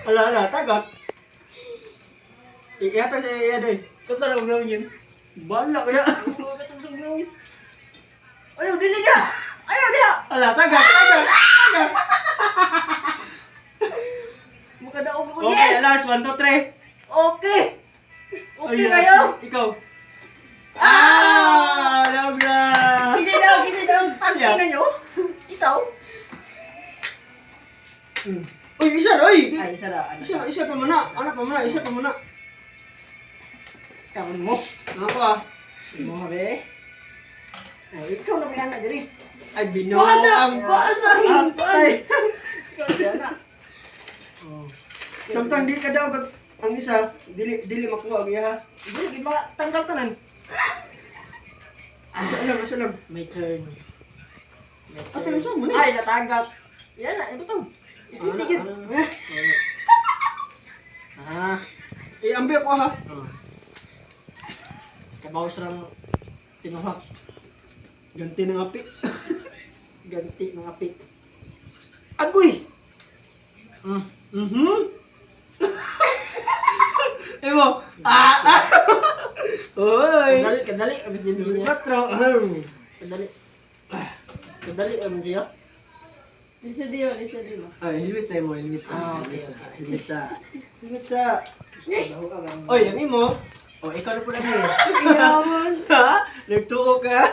Ala, tagak. Iyata sa iya doy. Kata lang gawin yun. Balak ka na. Ayaw, dili dia! Ayaw dia! Ala, tagak. Makadaog ko, Okay, yes! last 1, 2, 3. Okay! Okay kayo? Ikaw. Alam na. Kisay daw! Ang Yeah. ina nyo? Ikaw? Uy, isa doy. Ay, isa na. Isa pa muna. Anak pa muna, isa pa muna. Kamu mo. Ano pa? Mo habe. Ay, ikaw na may anak diri. Ay, bino. Kuasa! Ay. Kuasa! Samtang di ka daw ang isa, dili makuha ang iya ha. Dili, mga tanggal tanan. Asa lang. My turn. Ate, ang saan mo ni? Ay, natanggal. Yan na, ito to. Ito yun. Ambil ko ha. Kabaw sarang tinuhak. Ganti ng api. Ganti ng api. Agoy! Emo. Oy. Kadali, abis din niya. Patro. Kadali, abis siya. Lisa Dio. Ay, helmet sa mo, helmet sa. Okay. Helmet sa. Oy, yang imo. Oh, ikaw na po na niya. Yaman. Ha? Nagtuo ka?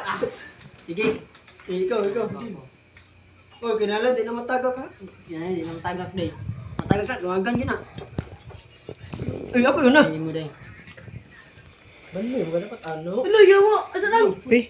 Sige. Ikaw. Oh, kinala, di na matagak ha? Yan, hindi naman tagak day. Matagak na, luwagan yun na. Ay, ako yun na. Hindi mo day. Bani, wala dapat ano? Ano, yawa? Asa lang? Eh,